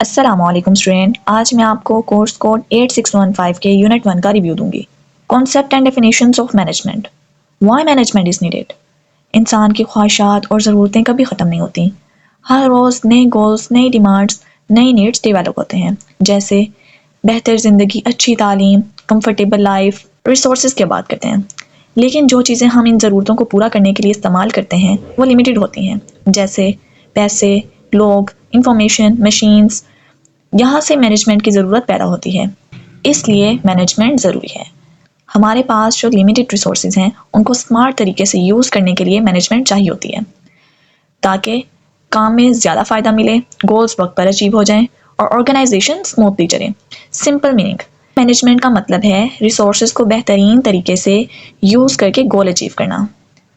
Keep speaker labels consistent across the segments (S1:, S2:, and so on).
S1: अस्सलामुअलैकुम स्टूडेंट, आज मैं आपको कोर्स कोड 8615 के यूनिट 1 का रिव्यू दूंगी। Concept and definitions of management. Why management is needed. इंसान की ख्वाहिशात और ज़रूरतें कभी ख़त्म नहीं होती। हर रोज़ नए गोल्स, नई डिमांड्स, नई नीड्स डेवलप होते हैं, जैसे बेहतर ज़िंदगी, अच्छी तालीम, कंफर्टेबल लाइफ, रिसोर्सेज की बात करते हैं। लेकिन जो चीज़ें हम इन ज़रूरतों को पूरा करने के लिए इस्तेमाल करते हैं वो लिमिटेड होती हैं, जैसे पैसे, लोग, इंफॉर्मेशन, मशीन्स। यहाँ से मैनेजमेंट की ज़रूरत पैदा होती है, इसलिए मैनेजमेंट ज़रूरी है। हमारे पास जो लिमिटेड रिसोर्सेज हैं उनको स्मार्ट तरीके से यूज़ करने के लिए मैनेजमेंट चाहिए होती है, ताकि काम में ज़्यादा फ़ायदा मिले, गोल्स वक्त पर अचीव हो जाएं और ऑर्गेनाइजेशन स्मूथली चले। सिंपल मीनिंग, मैनेजमेंट का मतलब है रिसोर्सेज को बेहतरीन तरीके से यूज़ करके गोल अचीव करना,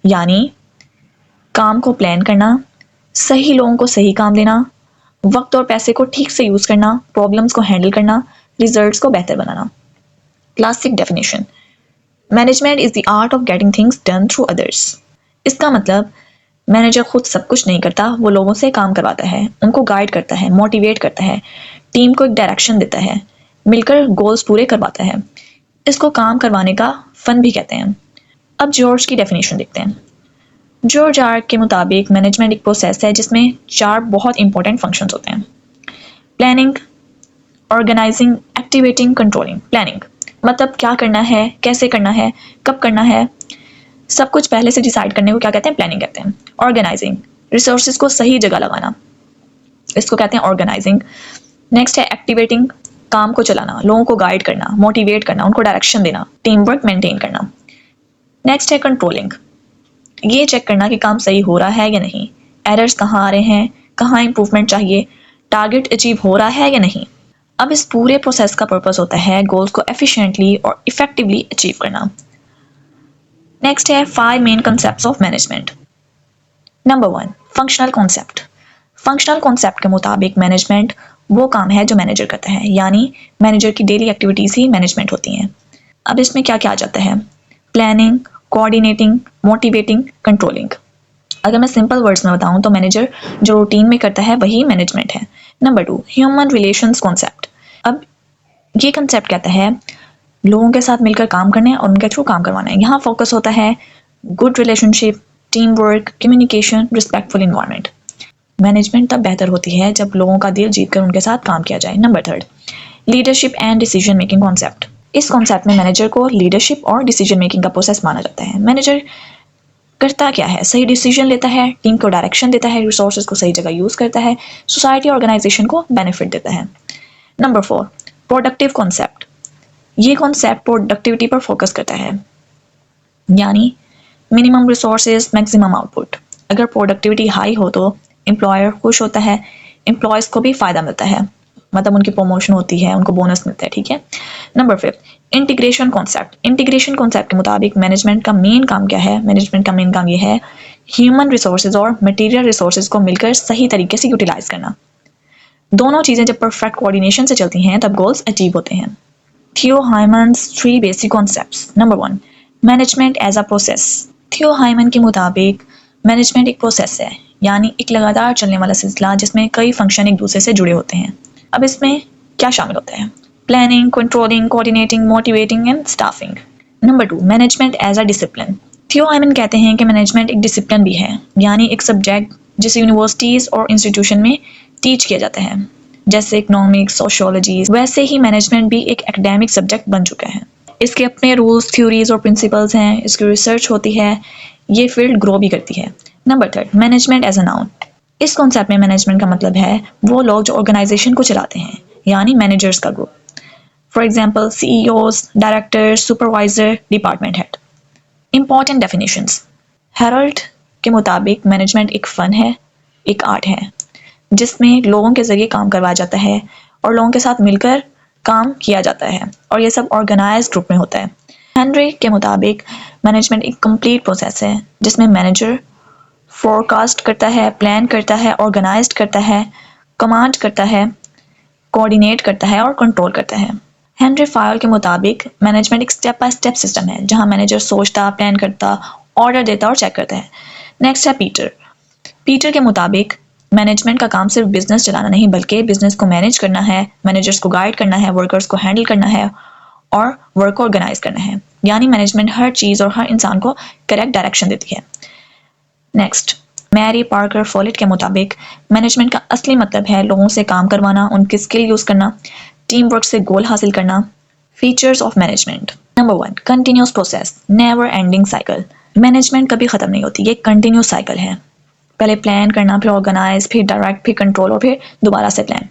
S1: यानी काम को प्लान करना, सही लोगों को सही काम देना, वक्त और पैसे को ठीक से यूज़ करना, प्रॉब्लम्स को हैंडल करना, रिजल्ट्स को बेहतर बनाना। Classic definition, management is the art of getting things done through others. इसका मतलब मैनेजर खुद सब कुछ नहीं करता, वो लोगों से काम करवाता है, उनको गाइड करता है, मोटिवेट करता है, टीम को एक डायरेक्शन देता है, मिलकर गोल्स पूरे करवाता है। इसको काम करवाने का फन भी कहते हैं। अब जॉर्ज की डेफिनेशन देखते हैं। जॉर्ज आर्क के मुताबिक मैनेजमेंट एक प्रोसेस है जिसमें 4 बहुत इंपॉर्टेंट फंक्शंस होते हैं। Planning, organizing, activating, controlling. Planning मतलब क्या करना है, कैसे करना है, कब करना है, सब कुछ पहले से डिसाइड करने को क्या कहते हैं, प्लानिंग कहते हैं। ऑर्गेनाइजिंग, रिसोर्सेज को सही जगह लगाना, इसको कहते हैं ऑर्गेनाइजिंग। नेक्स्ट है एक्टिवेटिंग, काम को चलाना, लोगों को गाइड करना, मोटिवेट करना, उनको डायरेक्शन देना, टीम वर्क मेंटेन करना। नेक्स्ट है कंट्रोलिंग, ये चेक करना कि काम सही हो रहा है या नहीं, एरर्स कहाँ आ रहे हैं, कहाँ इंप्रूवमेंट चाहिए, टारगेट अचीव हो रहा है या नहीं। अब इस पूरे प्रोसेस का पर्पस होता है गोल्स को एफिशिएंटली और इफेक्टिवली अचीव करना। नेक्स्ट है 5 main concepts of management. Number 1, functional concept. Functional concept के मुताबिक मैनेजमेंट वो काम है जो मैनेजर करता है, यानी मैनेजर की डेली एक्टिविटीज़ ही मैनेजमेंट होती हैं। अब इसमें क्या क्या आ जाता है, प्लानिंग, कोऑर्डिनेटिंग, मोटिवेटिंग, कंट्रोलिंग। अगर मैं सिंपल वर्ड्स में बताऊं तो मैनेजर जो रूटीन में करता है वही मैनेजमेंट है। Number 2, human relations concept. अब ये कंसेप्ट कहता है लोगों के साथ मिलकर काम करने और उनके थ्रू काम करवाना है। यहाँ फोकस होता है good relationship, team work, communication, respectful environment. Management तब बेहतर होती है जब लोगों का दिल जीत कर उनके साथ काम किया जाए। Number 3, leadership and decision making concept. इस कॉन्सेप्ट में मैनेजर को लीडरशिप और डिसीजन मेकिंग का प्रोसेस माना जाता है। मैनेजर करता क्या है, सही डिसीजन लेता है, टीम को डायरेक्शन देता है, रिसोर्सेज को सही जगह यूज़ करता है, सोसाइटी ऑर्गेनाइजेशन को बेनिफिट देता है। Number 4, productive concept. ये कॉन्सेप्ट प्रोडक्टिविटी पर फोकस करता है, यानी मिनिमम रिसोर्सेज मैक्सिमम आउटपुट। अगर प्रोडक्टिविटी हाई हो तो एम्प्लॉयर खुश होता है, एम्प्लॉयज़ को भी फ़ायदा मिलता है, मतलब उनकी प्रमोशन होती है, उनको बोनस मिलता है, ठीक है। Number 5, integration concept. Integration concept के मुताबिक मैनेजमेंट का मेन काम क्या है, मैनेजमेंट का मेन काम ये है ह्यूमन रिसोर्सेज और मटेरियल रिसोर्सेज को मिलकर सही तरीके से यूटिलाइज करना। दोनों चीज़ें जब परफेक्ट कोऑर्डिनेशन से चलती हैं तब गोल्स अचीव होते हैं। Theo Haimann's 3 basic concepts. Number 1, management as a process. Theo Haimann के मुताबिक मैनेजमेंट एक प्रोसेस है, यानी एक लगातार चलने वाला सिलसिला जिसमें कई फंक्शन एक दूसरे से जुड़े होते हैं। अब इसमें क्या शामिल होता है, planning, controlling, coordinating, motivating and staffing. Number 2, management as a discipline. Theo Haimann कहते हैं कि मैनेजमेंट एक डिसिप्लिन भी है, यानी एक सब्जेक्ट जिसे यूनिवर्सिटीज़ और इंस्टीट्यूशन में टीच किया जाता है, जैसे इकोनॉमिक्स, सोशियोलॉजी। वैसे ही मैनेजमेंट भी एक एकेडमिक सब्जेक्ट बन चुका है। इसके अपने रूल्स, थ्योरीज और प्रिंसिपल्स हैं, इसकी रिसर्च होती है, ये फील्ड ग्रो भी करती है। Number 3, management as a noun. इस कॉन्सेप्ट में मैनेजमेंट का मतलब है वो लोग जो ऑर्गेनाइजेशन को चलाते हैं, यानी मैनेजर्स का group. For example CEOs, directors, supervisor, department head. Important definitions. Harold के मुताबिक मैनेजमेंट एक फ़न है, एक आर्ट है, जिसमें लोगों के ज़रिए काम करवाया जाता है और लोगों के साथ मिलकर काम किया जाता है, और ये सब ऑर्गेनाइज्ड ग्रुप में होता है। हेनरी के मुताबिक मैनेजमेंट एक कंप्लीट प्रोसेस है जिसमें मैनेजर फोरकास्ट करता है, प्लान करता है, ऑर्गेनाइज्ड करता है, कमांड करता है, कोऑर्डिनेट करता है और कंट्रोल करता है। हेनरी फायल के मुताबिक मैनेजमेंट एक स्टेप बाय स्टेप सिस्टम है जहां मैनेजर सोचता, प्लान करता, ऑर्डर देता और चेक करता है। नेक्स्ट है पीटर। पीटर के मुताबिक मैनेजमेंट का काम सिर्फ बिजनेस चलाना नहीं बल्कि बिजनेस को मैनेज करना है, मैनेजर्स को गाइड करना है, वर्कर्स को हैंडल करना है और वर्क को ऑर्गेनाइज करना है। यानी मैनेजमेंट हर चीज़ और हर इंसान को करेक्ट डायरेक्शन देती है। नेक्स्ट, मैरी पार्कर फॉलेट के मुताबिक मैनेजमेंट का असली मतलब है लोगों से काम करवाना, उनकी स्किल यूज़ करना, टीम वर्क से गोल हासिल करना। Features of management. Number 1, continuous process, never ending cycle. Management कभी ख़त्म नहीं होती, ये कंटिन्यूस साइकिल है। पहले प्लान करना, फिर ऑर्गेनाइज, फिर डायरेक्ट, फिर कंट्रोल और फिर दोबारा से प्लान।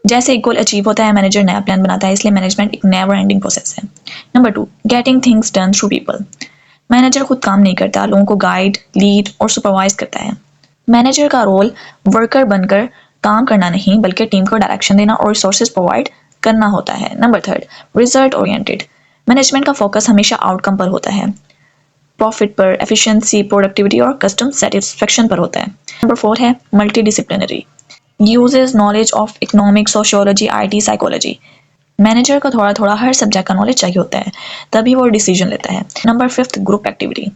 S1: जैसे एक गोल अचीव होता है मैनेजर नया प्लान बनाता है, इसलिए मैनेजमेंट एक नेवर एंडिंग प्रोसेस है। Number 2, getting things done through people. Manager खुद काम नहीं करता, लोगों को गाइड, लीड और सुपरवाइज करता है। मैनेजर का रोल वर्कर बनकर काम करना नहीं बल्कि टीम को डायरेक्शन देना और रिसोर्सेज प्रोवाइड करना होता है। Number 3, result oriented. मैनेजमेंट का फोकस हमेशा आउटकम पर होता है, प्रॉफिट पर, एफिशिएंसी, प्रोडक्टिविटी और कस्टमर सेटिस्फेक्शन पर होता है। नंबर 4 है multi disciplinary, uses knowledge of economics, sociology, IT, psychology. Manager को थोड़ा थोड़ा हर सब्जेक्ट का नॉलेज चाहिए होता है, तभी वो डिसीजन लेता है। Number 5, group activity.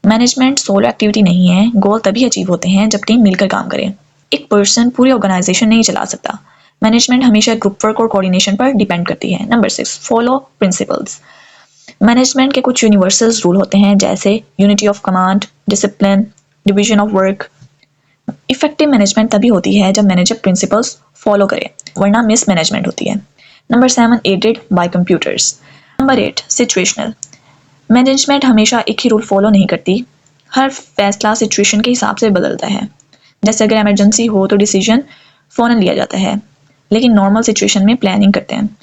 S1: Management solo activity नहीं है, गोल तभी अचीव होते हैं जब टीम मिलकर काम करे। एक पर्सन पूरी ऑर्गेनाइजेशन नहीं चला सकता। मैनेजमेंट हमेशा ग्रुप वर्क और कोऑर्डिनेशन पर डिपेंड करती है। Number 6, follow principles. मैनेजमेंट के कुछ यूनिवर्सल रूल होते हैं जैसे unity of command, discipline, division of work. Effective management तभी होती है जब मैनेजर प्रिंसिपल्स फॉलो करे, वरना मिस मैनेजमेंट होती है। Number 7, aided by computers. Number 8, situational. Management हमेशा एक ही रूल फॉलो नहीं करती, हर फैसला सिचुएशन के हिसाब से बदलता है। जैसे अगर इमरजेंसी हो तो डिसीजन फ़ौरन लिया जाता है, लेकिन नॉर्मल सिचुएशन में प्लानिंग करते हैं।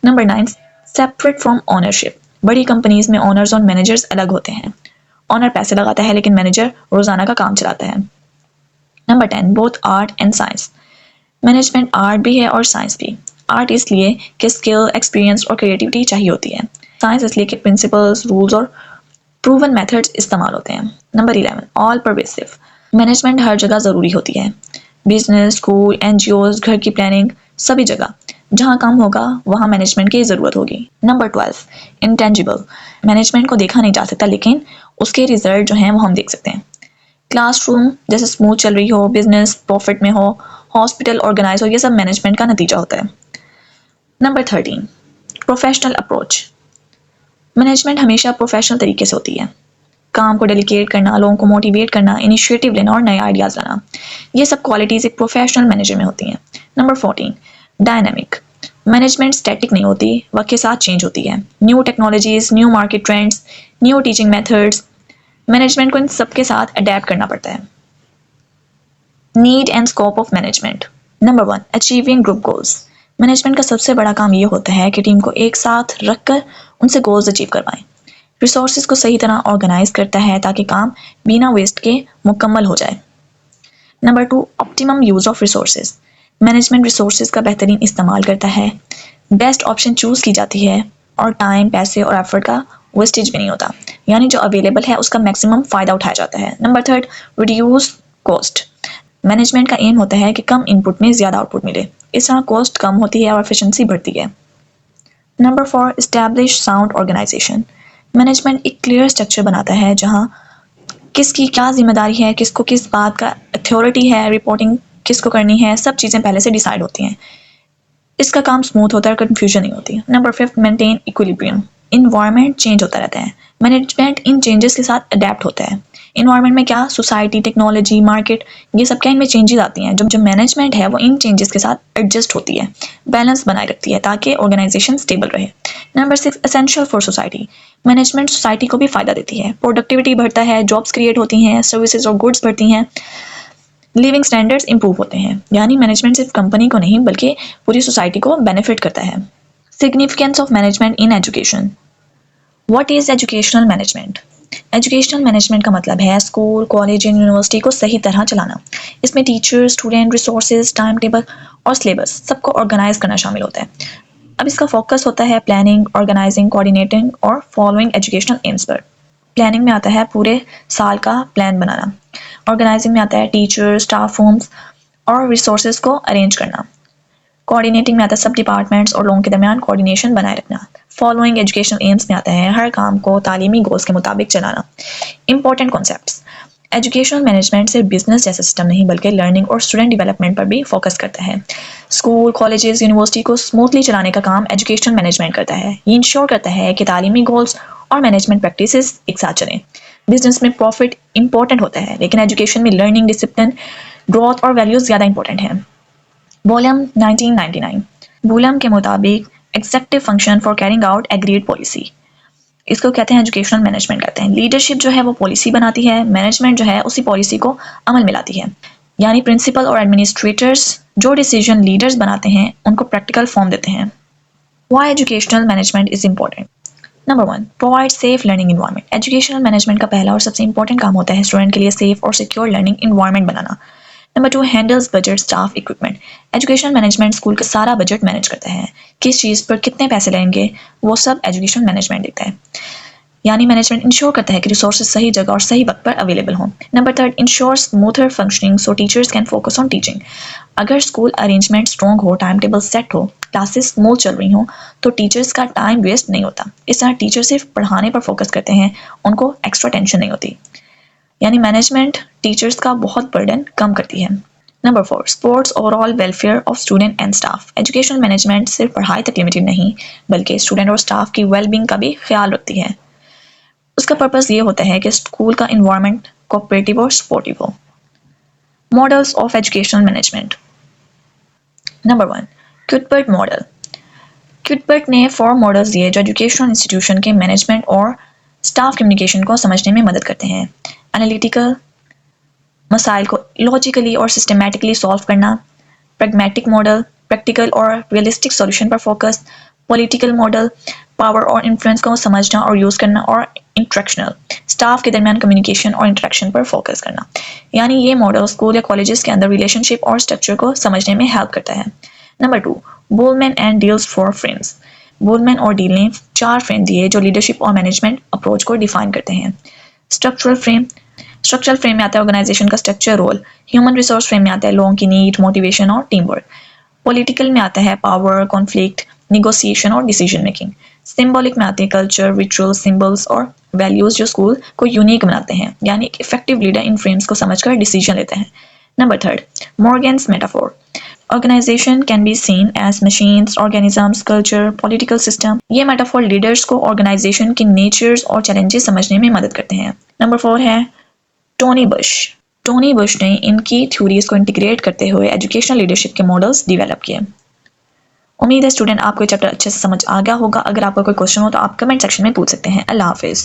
S1: Number 9, separate from ownership. बड़ी कंपनीज में ओनर्स और मैनेजर्स अलग होते हैं। ओनर पैसे लगाता है लेकिन मैनेजर रोजाना का काम चलाता है। Number 10, both art and science. Management art भी है और साइंस भी। आर्ट इसलिए कि स्किल, एक्सपीरियंस और क्रिएटिविटी चाहिए होती है। साइंस इसलिए कि प्रिंसिपल्स, रूल्स और प्रूवन मेथड्स इस्तेमाल होते हैं। Number 11, all pervasive. मैनेजमेंट हर जगह ज़रूरी होती है, बिजनेस, स्कूल, एनजीओज, घर की प्लानिंग, सभी जगह जहाँ काम होगा वहाँ मैनेजमेंट की ज़रूरत होगी। Number 12, intangible. मैनेजमेंट को देखा नहीं जा सकता लेकिन उसके रिजल्ट जो हैं वो हम देख सकते हैं। क्लासरूम जैसे स्मूथ चल रही हो, बिजनेस प्रॉफिट में हो, हॉस्पिटल ऑर्गेनाइज हो, ये सब मैनेजमेंट का नतीजा होता है। Number 13, professional approach. मैनेजमेंट हमेशा प्रोफेशनल तरीके से होती है। काम को डेलीकेट करना, लोगों को मोटिवेट करना, इनिशिएटिव लेना और नए आइडियाज़ लाना, ये सब क्वालिटीज़ एक प्रोफेशनल मैनेजर में होती हैं। Number 14, dynamic. मैनेजमेंट स्टैटिक नहीं होती, वक्त के साथ चेंज होती है। New technologies, new market trends, new teaching methods, management को इन सब के साथ अडेप्ट करना पड़ता है। Need and scope of management. Number 1, achieving group goals. Management का सबसे बड़ा काम ये होता है कि टीम को एक साथ रखकर उनसे गोल्स अचीव करवाएं। रिसोर्सेज को सही तरह ऑर्गेनाइज करता है ताकि काम बिना वेस्ट के मुकम्मल हो जाए। Number 2, optimum use of resources. Management resources का बेहतरीन इस्तेमाल करता है, बेस्ट ऑप्शन चूज की जाती है और टाइम, पैसे और एफर्ट का वेस्टेज भी नहीं होता, यानी जो अवेलेबल है उसका मैक्सिमम फ़ायदा उठाया जाता है। Number 3, reduce cost. मैनेजमेंट का एम होता है कि कम इनपुट में ज़्यादा आउटपुट मिले, इस तरह कॉस्ट कम होती है और एफिशिएंसी बढ़ती है। Number 4, establish sound organization. Management एक क्लियर स्ट्रक्चर बनाता है जहाँ किसकी क्या जिम्मेदारी है, किसको किस बात का अथॉरिटी है, रिपोर्टिंग किसको करनी है, सब चीज़ें पहले से डिसाइड होती हैं। इसका काम स्मूथ होता है और कन्फ्यूजन नहीं होती। Number 5, maintain equilibrium. Environment change होता रहता है, मैनेजमेंट इन चेंजेस के साथ अडेप्ट होता है। इन्वायरमेंट में क्या, सोसाइटी, टेक्नोलॉजी, मार्केट, ये सब क्या इनमें चेंजेस आती हैं। जो मैनेजमेंट है वो इन चेंजेस के साथ एडजस्ट होती है, बैलेंस बनाए रखती है ताकि ऑर्गेनाइजेशन स्टेबल रहे। Number 6, essential for society. Management society को भी फ़ायदा देती है, प्रोडक्टिविटी बढ़ता है, जॉब्स क्रिएट होती हैं, सर्विसेज और गुड्स बढ़ती हैं, लिविंग स्टैंडर्ड्स इंप्रूव होते हैं। यानी मैनेजमेंट सिर्फ कंपनी को नहीं बल्कि पूरी सोसाइटी को बेनिफिट करता है। Significance of management in education. What is educational management? Educational management का मतलब है स्कूल, कॉलेज या यूनिवर्सिटी को सही तरह चलाना। इसमें teacher, student, resources, time table और सिलेबस सबको ऑर्गेनाइज करना शामिल होता है। अब इसका फोकस होता है प्लानिंग, ऑर्गेनाइजिंग, कोऑर्डिनेटिंग और फॉलोइंग एजुकेशनल एम्स पर। प्लानिंग में आता है पूरे साल का प्लान बनाना, ऑर्गेनाइजिंग में आता है टीचर, स्टाफ रूम्स और रिसोर्सेज को अरेंज करना, कोऑर्डिनेटिंग में आता है सब डिपार्टमेंट्स और लोगों के दरमियान कोऑर्डिनेशन बनाए रखना, फॉलोइंग एजुकेशनल एम्स में आता है हर काम को तालीमी गोल्स के मुताबिक चलाना। Important concepts. एजुकेशनल मैनेजमेंट सिर्फ बिजनेस जैसा सिस्टम नहीं बल्कि लर्निंग और स्टूडेंट डेवलपमेंट पर भी फोकस करता है। स्कूल, कॉलेजेस, यूनिवर्सिटी को स्मूथली चलाने का काम एजुकेशनल मैनेजमेंट करता है। ये इंश्योर करता है कि तालीमी गोल्स और मैनेजमेंट प्रैक्टिसेस एक साथ चलें। बिजनेस में प्रॉफिट इंपॉर्टेंट होता है, लेकिन एजुकेशन में लर्निंग, डिसिप्लिन, ग्रोथ और वैल्यूज ज़्यादा इंपॉर्टेंट है। वॉल्यूम 1999 बूलम के मुताबिक executive function for carrying out agreed policy, इसको कहते हैं एजुकेशनल मैनेजमेंट कहते हैं। लीडरशिप जो है वो पॉलिसी बनाती है, मैनेजमेंट जो है उसी पॉलिसी को अमल में लाती है। यानी प्रिंसिपल और एडमिनिस्ट्रेटर्स जो डिसीजन लीडर्स बनाते हैं उनको प्रैक्टिकल फॉर्म देते हैं। Why educational management is important. Number 1, provide safe learning environment. Educational management का पहला और सबसे इंपॉर्टेंट काम होता है स्टूडेंट के लिए सेफ और सिक्योर लर्निंग इन्वायरमेंट बनाना। Number 2, handles budget, staff, equipment. Education management school का सारा बजट मैनेज करता है। किस चीज़ पर कितने पैसे लगेंगे वो सब एजुकेशन मैनेजमेंट देखता है। यानी मैनेजमेंट इंश्योर करता है कि रिसोर्सेज सही जगह और सही वक्त पर अवेलेबल हों। Number 3, ensure smoother functioning so teachers can focus on teaching. अगर स्कूल अरेंजमेंट स्ट्रॉन्ग हो, टाइम टेबल सेट हो, क्लासेस स्मूथ चल रही हों, तो टीचर्स का टाइम वेस्ट नहीं होता। इस तरह टीचर सिर्फ पढ़ाने पर फोकस करते हैं, उनको एक्स्ट्रा टेंशन नहीं होती। यानी मैनेजमेंट टीचर्स का बहुत बर्डन कम करती है। Number 4, sports overall welfare of student and staff. Educational management सिर्फ पढ़ाई तक लिमिटेड नहीं बल्कि स्टूडेंट और स्टाफ की वेलबींग का भी ख्याल रखती है। उसका पर्पस ये होता है कि स्कूल का इन्वायरमेंट कोऑपरेटिव और सपोर्टिव हो। Models of educational management. Number 1, Cuthbert model. Cuthbert ने 4 मॉडल्स दिए जो एजुकेशनल इंस्टीट्यूशन के मैनेजमेंट और स्टाफ कम्युनिकेशन को समझने में मदद करते हैं। एनालिटिकल, मसाइल को लॉजिकली और सिस्टमैटिकली सॉल्व करना। प्रैग्मेटिक मॉडल, प्रैक्टिकल और रियलिस्टिक सॉल्यूशन पर फोकस। पॉलिटिकल मॉडल, पावर और इन्फ्लुएंस को समझना और यूज़ करना। और इंट्रैक्शनल, स्टाफ के दरमियान कम्युनिकेशन और इंटरेक्शन पर फोकस करना। यानी ये मॉडल स्कूल या कॉलेजेस के अंदर रिलेशनशिप और स्ट्रक्चर को समझने में हेल्प करता है। Number 2, Bolman and Deal's four frames. Bolman और डील ने 4 फ्रेम दिए जो लीडरशिप और मैनेजमेंट अप्रोच को डिफाइन करते हैं। स्ट्रक्चरल फ्रेम में आता है ऑर्गेनाइजेशन का structure, role. Human resource frame में आता है लोगों की नीड, मोटिवेशन और टीम वर्क। पॉलिटिकल में आता है पावर, कॉन्फ्लिक्ट, निगोसिएशन और डिसीजन मेकिंग। सिंबॉलिक में आते हैं कल्चर, रिचुअल, सिंबल्स और वैल्यूज जो स्कूल को यूनिक बनाते हैं। यानी एक इफेक्टिव लीडर इन फ्रेम्स को समझकर डिसीजन लेते हैं। Number 3, Morgan's metaphor. Organization can be seen as machines, organisms, culture, political system. ये मेटाफोर लीडर्स को ऑर्गेनाइजेशन की नेचर्स और चैलेंजेस समझने में मदद करते हैं। नंबर 4 है टोनी बुश। टोनी बुश ने इनकी थ्योरीज को इंटीग्रेट करते हुए एजुकेशनल लीडरशिप के मॉडल्स डेवलप किए। उम्मीद है स्टूडेंट आपको चैप्टर अच्छे से समझ आ गया होगा। अगर आपका कोई क्वेश्चन हो तो आप कमेंट सेक्शन में पूछ सकते हैं। अल्लाह हाफिज़।